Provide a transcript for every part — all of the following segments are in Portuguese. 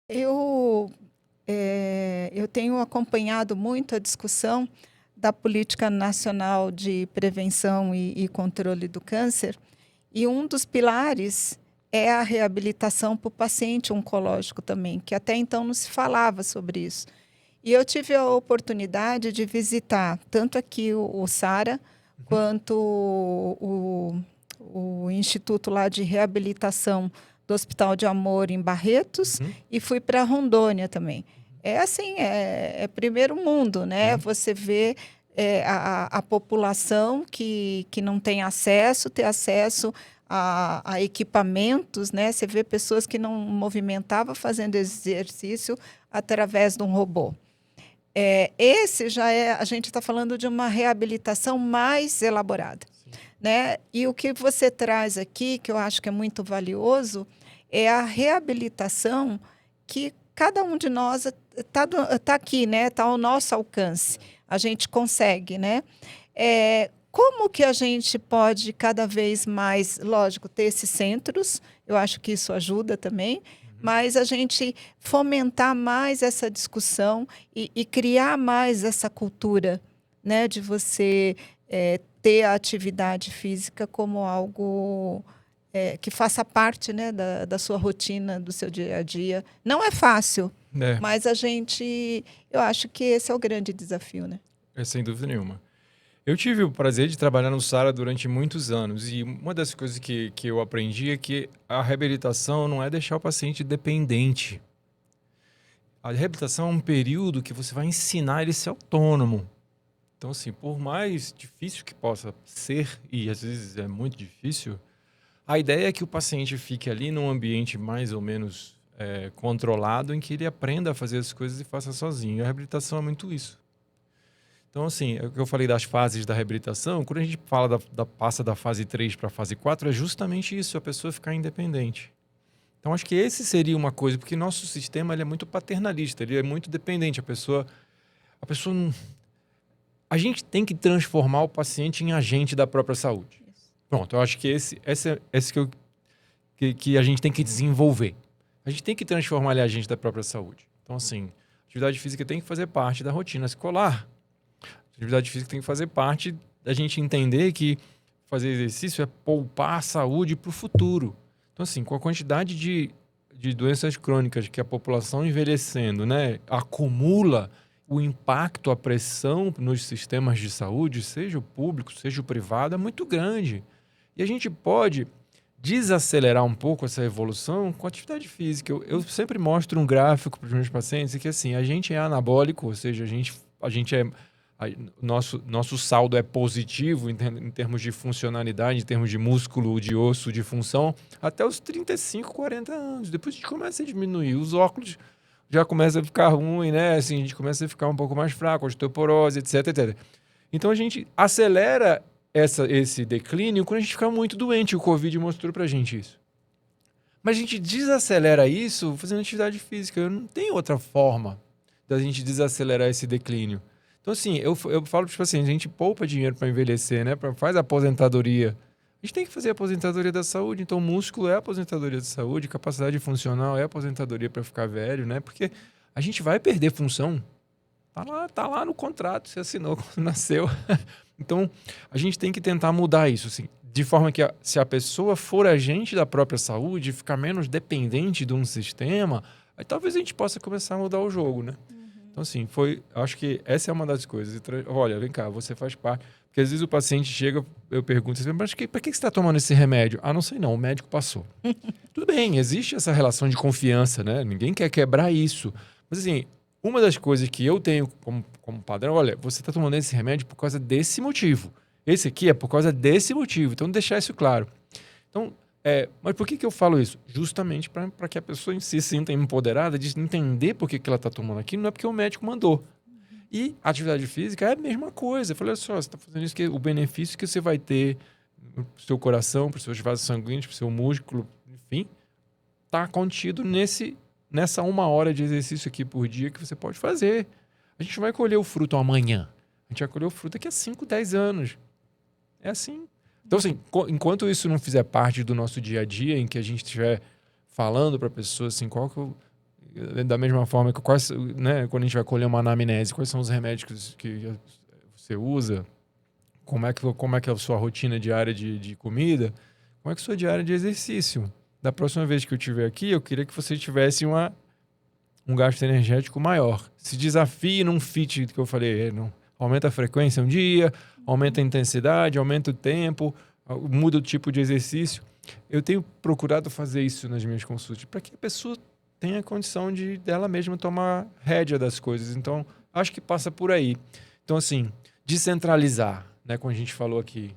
Eu, eu tenho acompanhado muito a discussão da Política Nacional de Prevenção e Controle do Câncer, e um dos pilares é a reabilitação para o paciente oncológico também, que até então não se falava sobre isso. E eu tive a oportunidade de visitar tanto aqui o SARA, quanto o Instituto lá de Reabilitação do Hospital de Amor em Barretos, e fui para Rondônia também. É assim, é primeiro mundo, né? Você vê a população que não tem acesso, ter acesso a equipamentos, né? Você vê pessoas que não movimentavam fazendo exercício através de um robô. Esse já é, a gente está falando de uma reabilitação mais elaborada. Né? E o que você traz aqui, que eu acho que é muito valioso, é a reabilitação que cada um de nós está aqui, né? Está ao nosso alcance. A gente consegue, né? Como que a gente pode cada vez mais, lógico, ter esses centros? Eu acho que isso ajuda também, mas a gente fomentar mais essa discussão e criar mais essa cultura, né? De você ter a atividade física como algo que faça parte, né, da sua rotina, do seu dia a dia. Não é fácil, mas eu acho que esse é o grande desafio, né? Sem dúvida nenhuma. Eu tive o prazer de trabalhar no SARA durante muitos anos, e uma das coisas que eu aprendi é que a reabilitação não é deixar o paciente dependente. A reabilitação é um período que você vai ensinar ele a ser autônomo. Então, assim, por mais difícil que possa ser, e às vezes é muito difícil, a ideia é que o paciente fique ali num ambiente mais ou menos controlado, em que ele aprenda a fazer as coisas e faça sozinho. A reabilitação é muito isso. Então, assim, é o que eu falei das fases da reabilitação, quando a gente fala passa da fase 3 para a fase 4, é justamente isso, a pessoa ficar independente. Então, acho que esse seria uma coisa, porque nosso sistema ele é muito paternalista, ele é muito dependente. A pessoa não... A gente tem que transformar o paciente em agente da própria saúde. Pronto, eu acho que esse que a gente tem que desenvolver. A gente tem que transformar ele em agente da própria saúde. Então, assim, atividade física tem que fazer parte da rotina escolar. Atividade física tem que fazer parte da gente entender que fazer exercício é poupar a saúde para o futuro. Então, assim, com a quantidade de doenças crônicas que a população envelhecendo, né, acumula, o impacto, a pressão nos sistemas de saúde, seja o público, seja o privado, é muito grande. E a gente pode desacelerar um pouco essa evolução com atividade física. Eu sempre mostro um gráfico para os meus pacientes que, assim, a gente é anabólico, ou seja, a gente é... Nosso saldo é positivo em termos de funcionalidade, em termos de músculo, de osso, de função, até os 35, 40 anos. Depois a gente começa a diminuir. Os óculos já começam a ficar ruim, né? Assim, a gente começa a ficar um pouco mais fraco, osteoporose, etc, etc. Então a gente acelera esse declínio quando a gente fica muito doente. O Covid mostrou pra gente isso. Mas a gente desacelera isso fazendo atividade física. Não tem outra forma da gente desacelerar esse declínio. Então, assim, eu falo para os pacientes, a gente poupa dinheiro para envelhecer, né? Faz aposentadoria. A gente tem que fazer a aposentadoria da saúde. Então, músculo é aposentadoria da saúde, capacidade funcional é aposentadoria para ficar velho, né? Porque a gente vai perder função. Tá lá no contrato, você assinou quando nasceu. Então, a gente tem que tentar mudar isso, assim, de forma que se a pessoa for agente da própria saúde, ficar menos dependente de um sistema, aí talvez a gente possa começar a mudar o jogo, né? Então, assim, acho que essa é uma das coisas. Olha, vem cá, você faz parte. Porque às vezes o paciente chega, eu pergunto assim, mas para que você está tomando esse remédio? Ah, não sei não, o médico passou. Tudo bem, existe essa relação de confiança, né? Ninguém quer quebrar isso. Mas, assim, uma das coisas que eu tenho como padrão, olha, você está tomando esse remédio por causa desse motivo. Esse aqui é por causa desse motivo. Então, deixar isso claro. Então, mas por que eu falo isso? Justamente para que a pessoa em si se sinta empoderada de entender por que ela está tomando aquilo, não é porque o médico mandou. E a atividade física é a mesma coisa. Eu falei, olha só, você está fazendo isso, que o benefício que você vai ter para o seu coração, para os seus vasos sanguíneos, para o seu músculo, enfim, está contido nessa 1 hora de exercício aqui por dia que você pode fazer. A gente vai colher o fruto amanhã. A gente vai colher o fruto daqui a 5, 10 anos. É assim. Então, assim, enquanto isso não fizer parte do nosso dia a dia, em que a gente estiver falando para a pessoa assim, da mesma forma que né, quando a gente vai colher uma anamnese, quais são os remédios que você usa, como é que é a sua rotina diária de comida, como é que é a sua diária de exercício. Da próxima vez que eu estiver aqui, eu queria que você tivesse um gasto energético maior. Se desafie num fit que eu falei, não, aumenta a frequência um dia, aumenta a intensidade, aumenta o tempo, muda o tipo de exercício. Eu tenho procurado fazer isso nas minhas consultas, para que a pessoa tenha a condição dela mesma tomar rédea das coisas. Então, acho que passa por aí. Então, assim, descentralizar, né, como a gente falou aqui,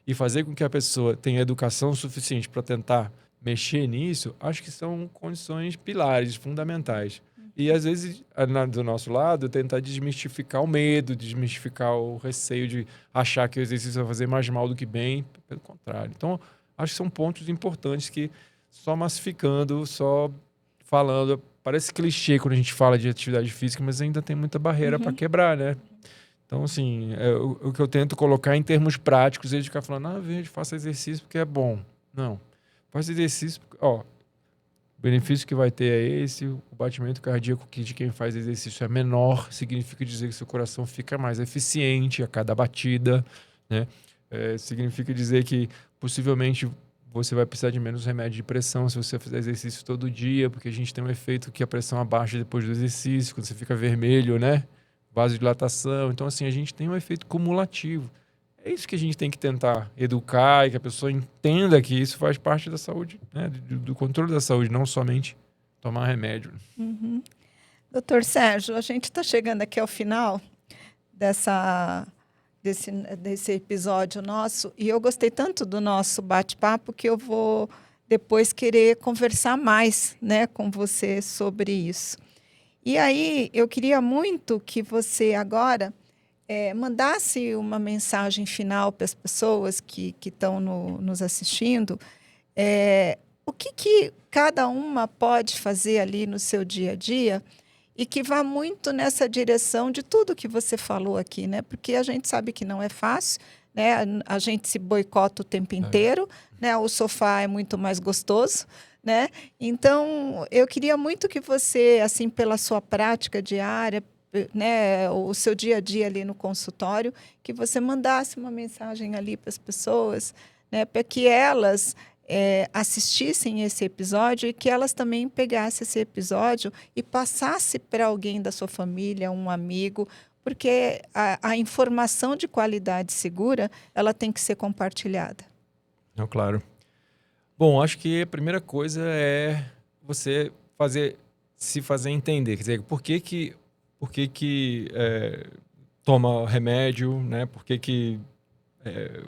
e fazer com que a pessoa tenha educação suficiente para tentar mexer nisso, acho que são condições pilares, fundamentais. E, às vezes, do nosso lado, tentar desmistificar o medo, desmistificar o receio de achar que o exercício vai fazer mais mal do que bem, pelo contrário. Então, acho que são pontos importantes que só massificando, só falando, parece clichê quando a gente fala de atividade física, mas ainda tem muita barreira para quebrar, né? Então, assim, o que eu tento colocar em termos práticos, eles ficam falando, veja, faça exercício porque é bom. Não, faça exercício, o benefício que vai ter é esse, o batimento cardíaco de quem faz exercício é menor, significa dizer que seu coração fica mais eficiente a cada batida, né? Significa dizer que possivelmente você vai precisar de menos remédio de pressão se você fizer exercício todo dia, porque a gente tem um efeito que a pressão abaixa depois do exercício, quando você fica vermelho, né? Vasodilatação. Então, assim, a gente tem um efeito cumulativo. É isso que a gente tem que tentar educar e que a pessoa entenda que isso faz parte da saúde, né? Do controle da saúde, não somente tomar remédio. Doutor Sérgio, a gente está chegando aqui ao final desse episódio nosso, e eu gostei tanto do nosso bate-papo que eu vou depois querer conversar mais, né, com você sobre isso. E aí eu queria muito que você agora mandasse uma mensagem final para as pessoas que estão nos assistindo. O que cada uma pode fazer ali no seu dia a dia e que vá muito nessa direção de tudo que você falou aqui, né? Porque a gente sabe que não é fácil, né? A gente se boicota o tempo inteiro, né? O sofá é muito mais gostoso, né? Então, eu queria muito que você, assim, pela sua prática diária, né, o seu dia a dia ali no consultório, que você mandasse uma mensagem ali para as pessoas, né, para que elas assistissem esse episódio e que elas também pegassem esse episódio e passassem para alguém da sua família, um amigo, porque a informação de qualidade segura, ela tem que ser compartilhada. Não, claro. Bom, acho que a primeira coisa é você se fazer entender, quer dizer, por que toma remédio, né? Por que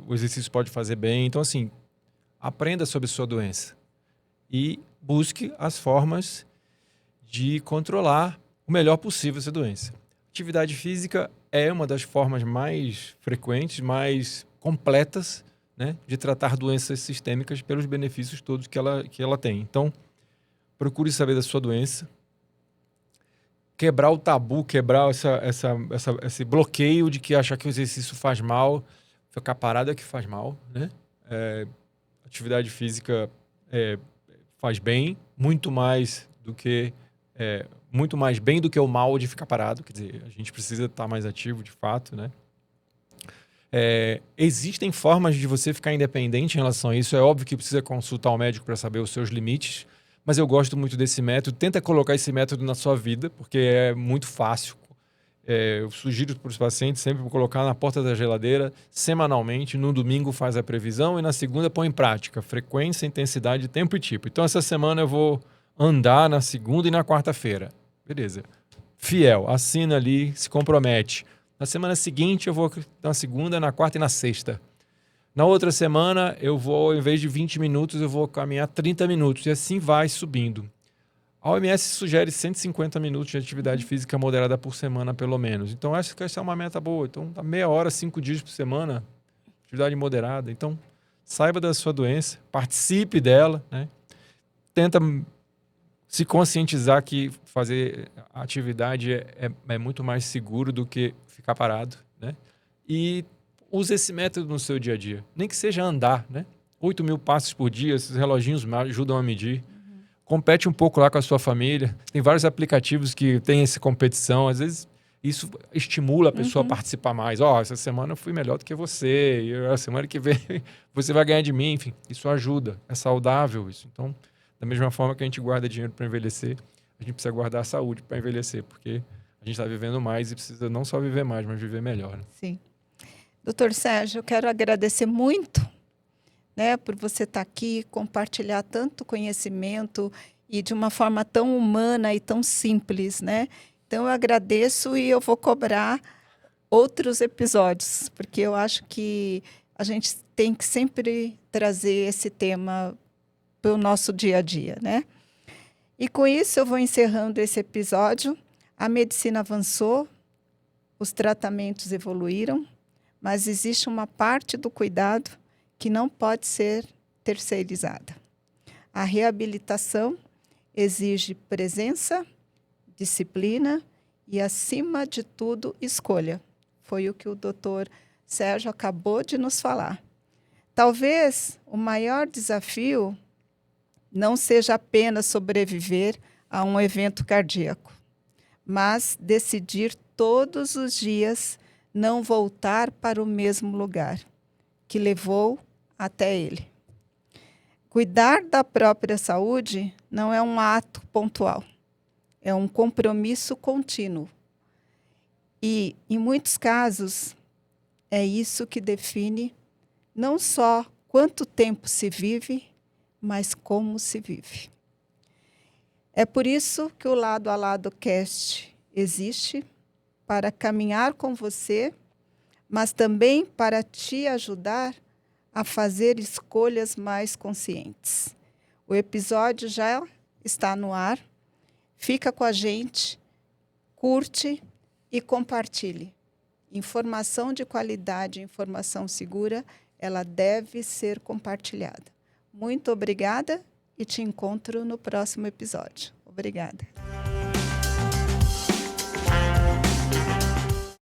o exercício pode fazer bem. Então, assim, aprenda sobre sua doença e busque as formas de controlar o melhor possível essa doença. Atividade física é uma das formas mais frequentes, mais completas, né, de tratar doenças sistêmicas pelos benefícios todos que ela tem. Então, procure saber da sua doença, quebrar o tabu, quebrar esse bloqueio de que achar que o exercício faz mal, ficar parado é que faz mal, né? Atividade física faz bem, muito mais bem do que o mal de ficar parado. Quer dizer, a gente precisa estar mais ativo de fato, né? Existem formas de você ficar independente em relação a isso. É óbvio que precisa consultar o médico para saber os seus limites, mas eu gosto muito desse método. Tenta colocar esse método na sua vida, porque é muito fácil. Eu sugiro para os pacientes sempre colocar na porta da geladeira semanalmente. No domingo faz a previsão e na segunda põe em prática frequência, intensidade, tempo e tipo. Então essa semana eu vou andar na segunda e na quarta-feira. Beleza. Fiel, assina ali, se compromete. Na semana seguinte eu vou na segunda, na quarta e na sexta. Na outra semana eu vou, em vez de 20 minutos, eu vou caminhar 30 minutos. E assim vai subindo. A OMS sugere 150 minutos de atividade física moderada por semana, pelo menos. Então, acho que essa é uma meta boa. Então, dá meia hora, 5 dias por semana, atividade moderada. Então, saiba da sua doença, participe dela, né? Tenta se conscientizar que fazer atividade é muito mais seguro do que ficar parado, né? E use esse método no seu dia a dia. Nem que seja andar, né? 8.000 passos por dia, esses reloginhos ajudam a medir. compete um pouco lá com a sua família. Tem vários aplicativos que têm essa competição. Às vezes, isso estimula a pessoa a participar mais. Essa semana eu fui melhor do que você. E a semana que vem você vai ganhar de mim. Enfim, isso ajuda. É saudável isso. Então, da mesma forma que a gente guarda dinheiro para envelhecer, a gente precisa guardar a saúde para envelhecer. Porque a gente está vivendo mais e precisa não só viver mais, mas viver melhor. Né? Sim. Doutor Sérgio, eu quero agradecer muito, né, por você estar aqui, compartilhar tanto conhecimento e de uma forma tão humana e tão simples, né? Então, eu agradeço e eu vou cobrar outros episódios, porque eu acho que a gente tem que sempre trazer esse tema para o nosso dia a dia, né? E com isso, eu vou encerrando esse episódio. A medicina avançou, os tratamentos evoluíram, mas existe uma parte do cuidado que não pode ser terceirizada. A reabilitação exige presença, disciplina e, acima de tudo, escolha. Foi o que o doutor Sérgio acabou de nos falar. Talvez o maior desafio não seja apenas sobreviver a um evento cardíaco, mas decidir todos os dias não voltar para o mesmo lugar que levou até ele. Cuidar da própria saúde não é um ato pontual, é um compromisso contínuo. E, em muitos casos, é isso que define não só quanto tempo se vive, mas como se vive. É por isso que o Lado a Lado Cast existe, para caminhar com você, mas também para te ajudar a fazer escolhas mais conscientes. O episódio já está no ar. Fica com a gente, curte e compartilhe. Informação de qualidade, informação segura, ela deve ser compartilhada. Muito obrigada e te encontro no próximo episódio. Obrigada.